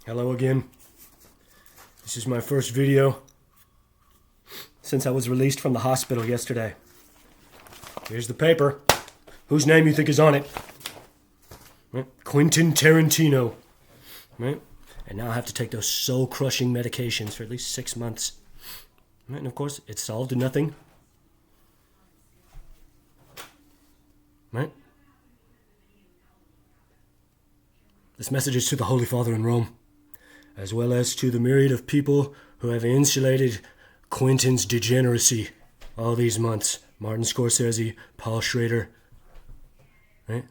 Hello again. This is my first video since I was released from the hospital yesterday. Here's the paper. Whose name you think is on it? Right? Quentin Tarantino. Right? And now I have to take those soul-crushing medications for at least 6 months. Right? And of course, it's solved to nothing. Right? This message is to the Holy Father in Rome, as well as to the myriad of people who have insulated Quentin's degeneracy all these months. Martin Scorsese, Paul Schrader, right?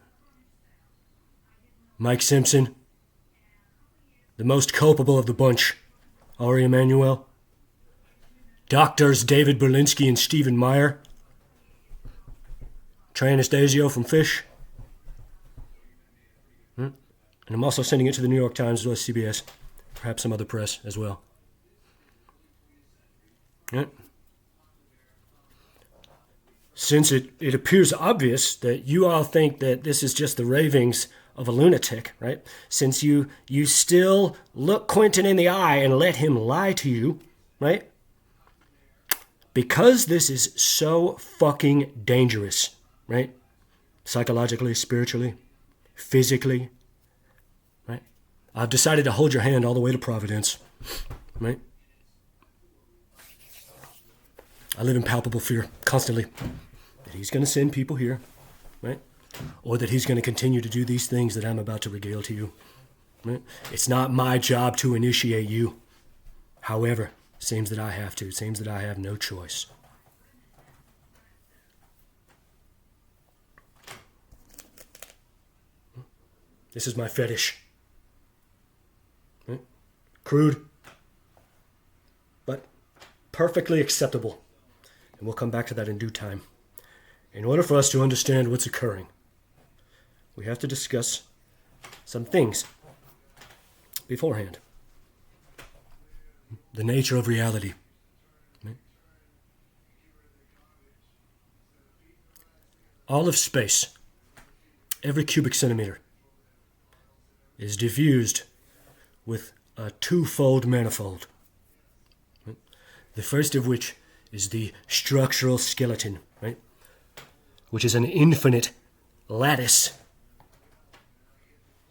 Mike Simpson, the most culpable of the bunch, Ari Emanuel, doctors David Berlinski and Stephen Meyer, Trey Anastasio from Fish, and I'm also sending it to the New York Times as well as CBS, perhaps some other press as well. Right? Since it appears obvious that you all think that this is just the ravings of a lunatic, right? Since you still look Quentin in the eye and let him lie to you, right? Because this is so fucking dangerous, right? Psychologically, spiritually, physically, right? I've decided to hold your hand all the way to Providence, right? I live in palpable fear constantly that he's going to send people here, right? Or that he's going to continue to do these things that I'm about to regale to you, right? It's not my job to initiate you. However, it seems that I have to. It seems that I have no choice. This is my fetish. Right? Crude, but perfectly acceptable. And we'll come back to that in due time. In order for us to understand what's occurring, we have to discuss some things beforehand. The nature of reality. Right? All of space, every cubic centimeter, is diffused with a twofold manifold. Right? The first of which is the structural skeleton, right? Which is an infinite lattice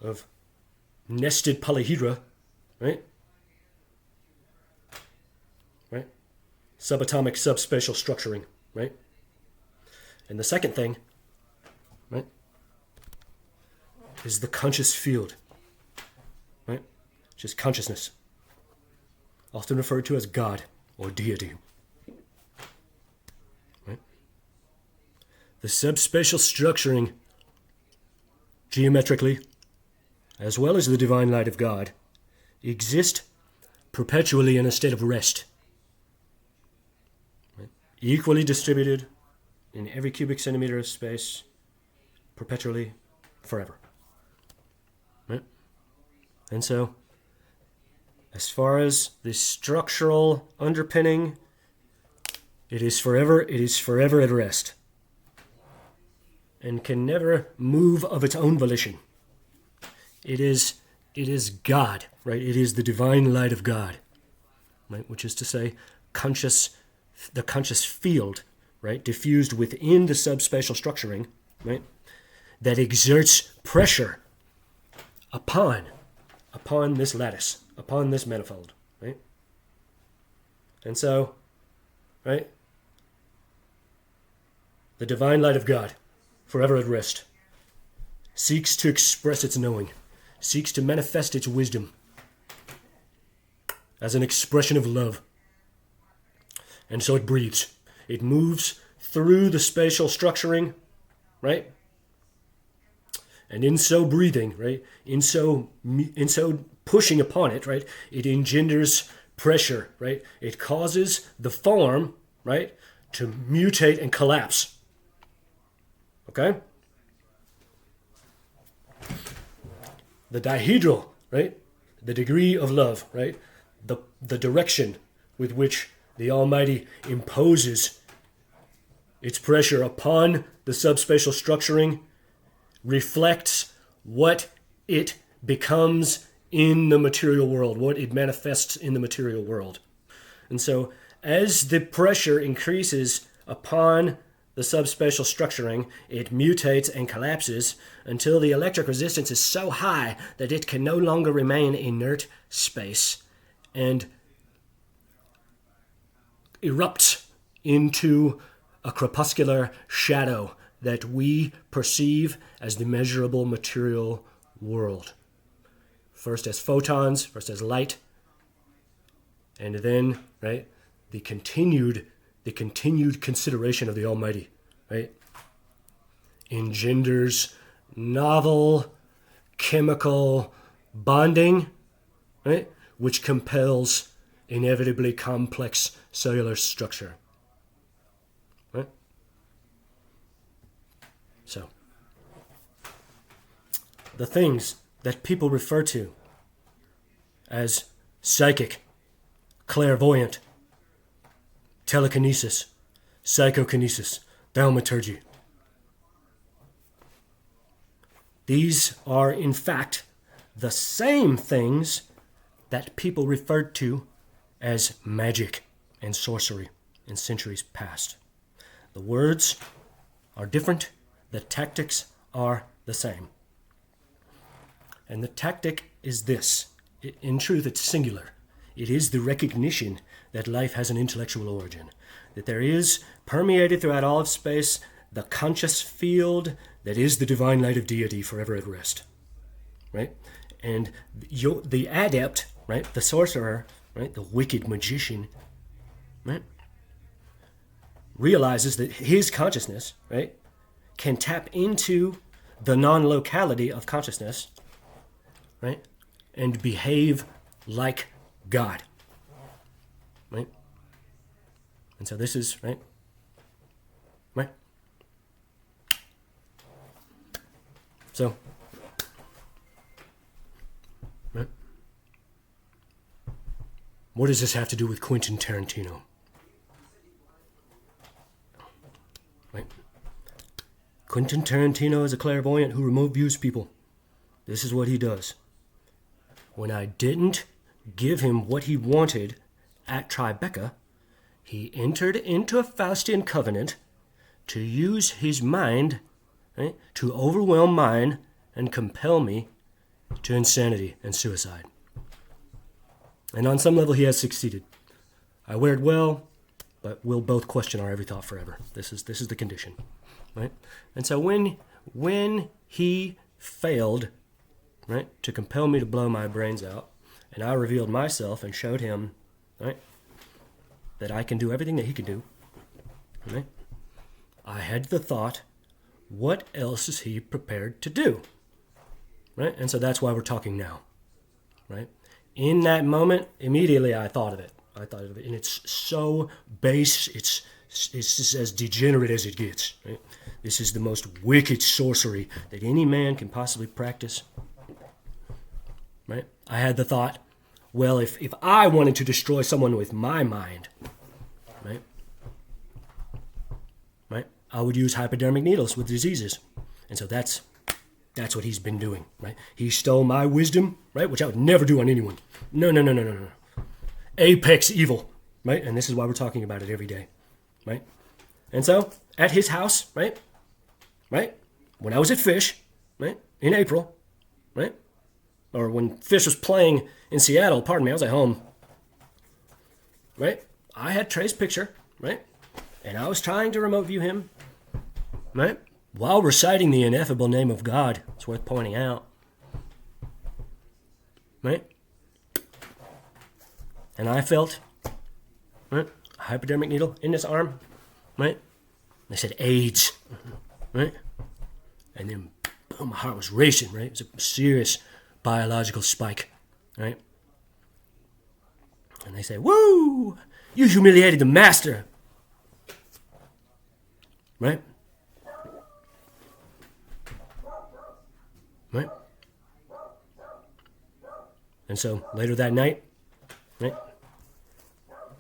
of nested polyhedra, right? Right? Subatomic, subspatial structuring, right? And the second thing, right, is the conscious field, right? Which is consciousness, often referred to as God or deity. The subspatial structuring, geometrically, as well as the divine light of God, exist perpetually in a state of rest. Right? Equally distributed in every cubic centimeter of space, perpetually, forever. Right? And so, as far as the structural underpinning, it is forever at rest. And can never move of its own volition. It is God, right? It is the divine light of God, right? Which is to say, the conscious field, right? Diffused within the subspatial structuring, right? That exerts pressure upon this lattice, upon this manifold, right? And so, right? The divine light of God, forever at rest, seeks to express its knowing, seeks to manifest its wisdom as an expression of love. And so it breathes. It moves through the spatial structuring, right? And in so breathing, right? In so pushing upon it, right? It engenders pressure, right? It causes the form, right, to mutate and collapse. Okay? The dihedral, right? The degree of love, right? The direction with which the Almighty imposes its pressure upon the subspatial structuring reflects what it becomes in the material world, what it manifests in the material world. And so as the pressure increases upon the subspatial structuring, it mutates and collapses until the electric resistance is so high that it can no longer remain inert space and erupts into a crepuscular shadow that we perceive as the measurable material world. First as photons, first as light, and then, right, the continued consideration of the Almighty, right, engenders novel chemical bonding, right, which compels inevitably complex cellular structure. Right? So, the things that people refer to as psychic, clairvoyant, telekinesis, psychokinesis, thaumaturgy. These are, in fact, the same things that people referred to as magic and sorcery in centuries past. The words are different, the tactics are the same. And the tactic is this. In truth, it's singular. It is the recognition that life has an intellectual origin, that there is, permeated throughout all of space, the conscious field that is the divine light of deity forever at rest. Right? And the adept, right, the sorcerer, right, the wicked magician, right, realizes that his consciousness, right, can tap into the non-locality of consciousness, right, and behave like God. Right? And so this is, right? Right? So, right? What does this have to do with Quentin Tarantino? Right? Quentin Tarantino is a clairvoyant who remote views people. This is what he does. When I didn't give him what he wanted at Tribeca, he entered into a Faustian covenant to use his mind, right, to overwhelm mine and compel me to insanity and suicide. And on some level, he has succeeded. I wear it well, but we'll both question our every thought forever. This is the condition, right? And so when he failed, right, to compel me to blow my brains out, and I revealed myself and showed him, right, that I can do everything that he can do, right, I had the thought, what else is he prepared to do? Right? And so that's why we're talking now. Right? In that moment, immediately I thought of it. And it's so base, it's just as degenerate as it gets. Right? This is the most wicked sorcery that any man can possibly practice. Right? I had the thought, well, if I wanted to destroy someone with my mind, right? Right? I would use hypodermic needles with diseases. And so that's what he's been doing, right? He stole my wisdom, right? Which I would never do on anyone. No. Apex evil, right? And this is why we're talking about it every day, right? And so, at his house, right? When I was at Fish, right? In April, right? Or when Fish was playing in Seattle, pardon me, I was at home, right? I had Trey's picture, right? And I was trying to remote view him, right? While reciting the ineffable name of God. It's worth pointing out, right? And I felt, right, a hypodermic needle in this arm, right? They said AIDS, right? And then, boom, my heart was racing, right? It was a serious biological spike, right? And they say, woo, you humiliated the master, right? Right? And so later that night, right?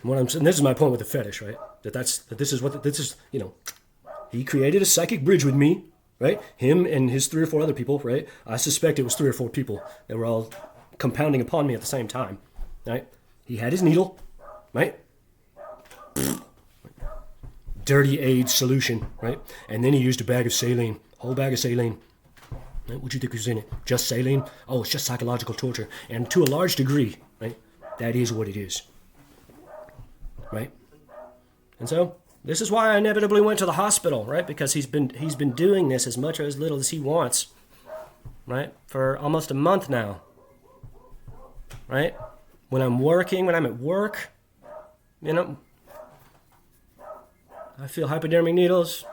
What I'm saying, this is my point with the fetish, right? This is, you know, he created a psychic bridge with me, right? Him and his 3 or 4 other people, right? I suspect it was 3 or 4 people that were all compounding upon me at the same time, right? He had his needle, right? Dirty AIDS solution, right? And then he used a bag of saline, whole bag of saline. Right? What do you think was in it? Just saline? Oh, it's just psychological torture. And to a large degree, right, that is what it is, right? And so this is why I inevitably went to the hospital, right? Because he's been doing this as much or as little as he wants, right, for almost a month now, right? When I'm at work, I feel hypodermic needles,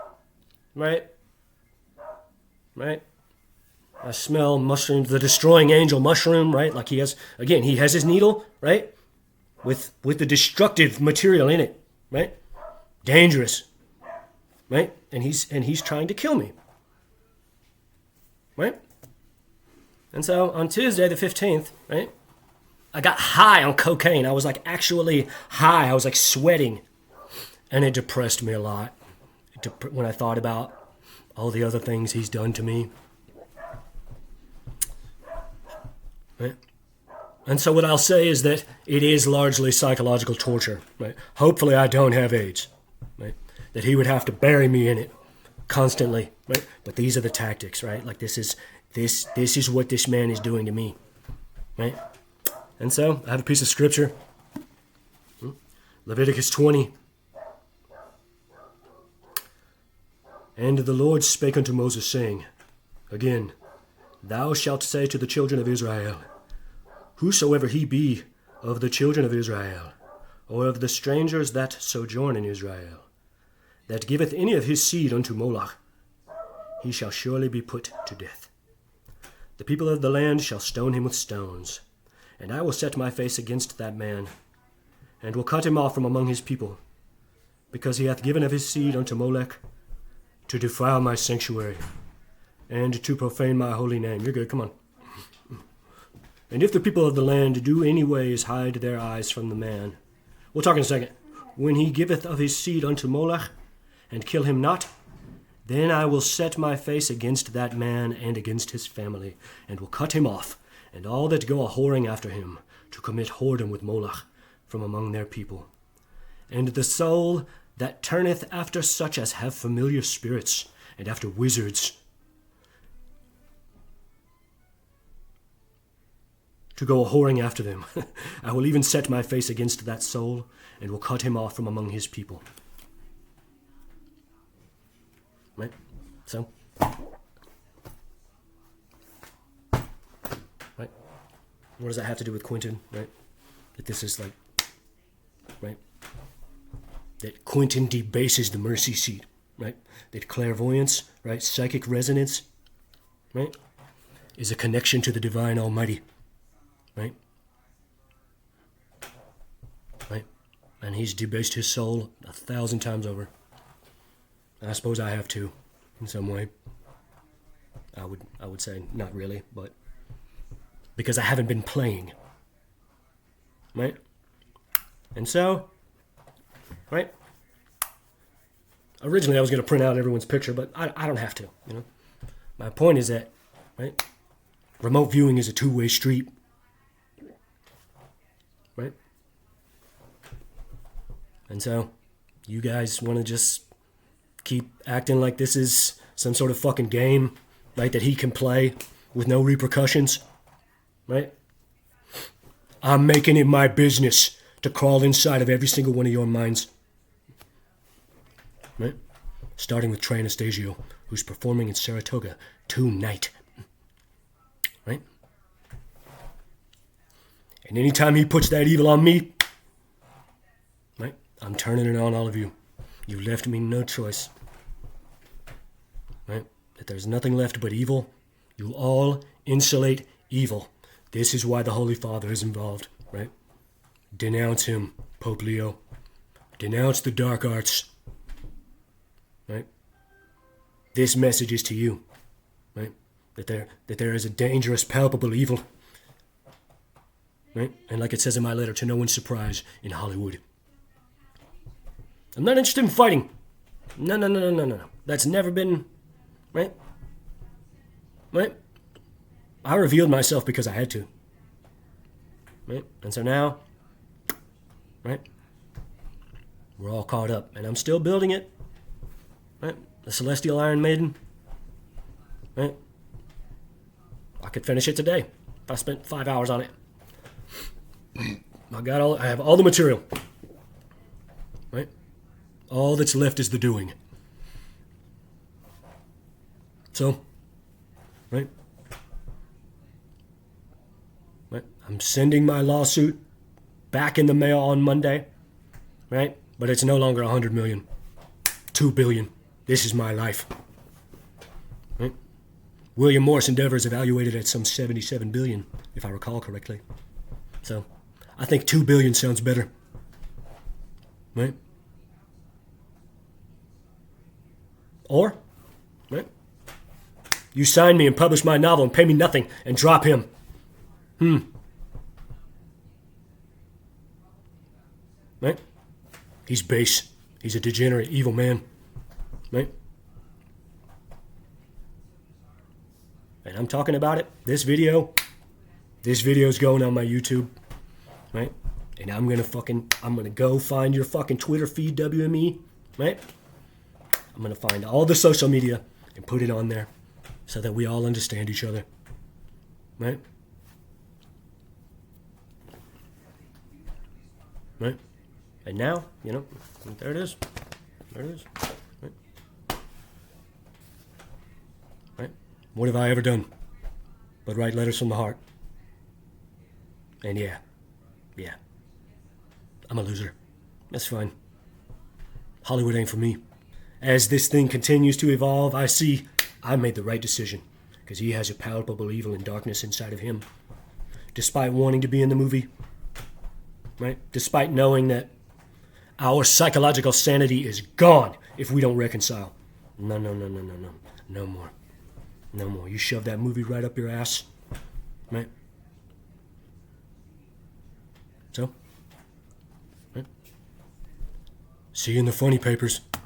right? Right? I smell mushrooms, the destroying angel mushroom, right? Like he has his needle, right? With the destructive material in it, right? Dangerous, right? And he's trying to kill me, right? And so on Tuesday the 15th, right? I got high on cocaine. I was like actually high. I was like sweating. And it depressed me a lot when I thought about all the other things he's done to me. Right? And so what I'll say is that it is largely psychological torture. Right? Hopefully I don't have AIDS. Right? That he would have to bury me in it constantly. Right? But these are the tactics, right? Like this is what this man is doing to me. Right? And so I have a piece of scripture. Leviticus 20. And the Lord spake unto Moses, saying, again, thou shalt say to the children of Israel, whosoever he be of the children of Israel, or of the strangers that sojourn in Israel, that giveth any of his seed unto Moloch, he shall surely be put to death. The people of the land shall stone him with stones, and I will set my face against that man, and will cut him off from among his people, because he hath given of his seed unto Molech, to defile my sanctuary, and to profane my holy name. You're good, come on. And if the people of the land do any ways hide their eyes from the man, we'll talk in a second, when he giveth of his seed unto Molech, and kill him not, then I will set my face against that man and against his family, and will cut him off, and all that go a-whoring after him, to commit whoredom with Molech from among their people. And the soul that turneth after such as have familiar spirits, and after wizards, to go a-whoring after them, I will even set my face against that soul, and will cut him off from among his people. Right? So, right? What does that have to do with Quentin, right? That this is like, right? That Quentin debases the mercy seat, right? That clairvoyance, right? Psychic resonance, right? Is a connection to the divine almighty, right? Right? And he's debased his soul 1,000 times over. I suppose I have too, in some way. I would say not really, but because I haven't been playing, right? And so, right? Originally, I was going to print out everyone's picture, but I don't have to, you know? My point is that, right? Remote viewing is a two-way street, right? And so, you guys want to just keep acting like this is some sort of fucking game, right? That he can play with no repercussions, right? I'm making it my business to crawl inside of every single one of your minds. Right? Starting with Trey Anastasio, who's performing in Saratoga tonight. Right? And anytime he puts that evil on me, right, I'm turning it on all of you. You left me no choice. Right? That there's nothing left but evil. You all insulate evil. This is why the Holy Father is involved, right? Denounce him, Pope Leo. Denounce the dark arts. Right? This message is to you, right? That there is a dangerous, palpable evil. Right? And like it says in my letter, to no one's surprise, in Hollywood. I'm not interested in fighting. No. That's never been, right? Right? I revealed myself because I had to. right? And so now, right, we're all caught up, and I'm still building it, right? The Celestial Iron Maiden, right? I could finish it today if I spent 5 hours on it. I have all the material, right? All that's left is the doing. So, right? Right? I'm sending my lawsuit back in the mail on Monday, right? But it's no longer 100 million, 2 billion. This is my life. Right? William Morris Endeavor is evaluated at some 77 billion, if I recall correctly. So, I think 2 billion sounds better. Right? Or, right? You sign me and publish my novel and pay me nothing and drop him. Right? He's base. He's a degenerate, evil man. Right? And I'm talking about it. This video's going on my YouTube. Right? And I'm gonna go find your fucking Twitter feed, WME. Right? I'm gonna find all the social media and put it on there so that we all understand each other. Right? Right? And now, there it is. There it is. Right? Right? What have I ever done but write letters from the heart? And yeah, I'm a loser. That's fine. Hollywood ain't for me. As this thing continues to evolve, I see I made the right decision because he has a palpable evil and darkness inside of him. Despite wanting to be in the movie, right? Despite knowing that our psychological sanity is gone if we don't reconcile. No. No more. No more. You shove that movie right up your ass, right? So, right? See you in the funny papers.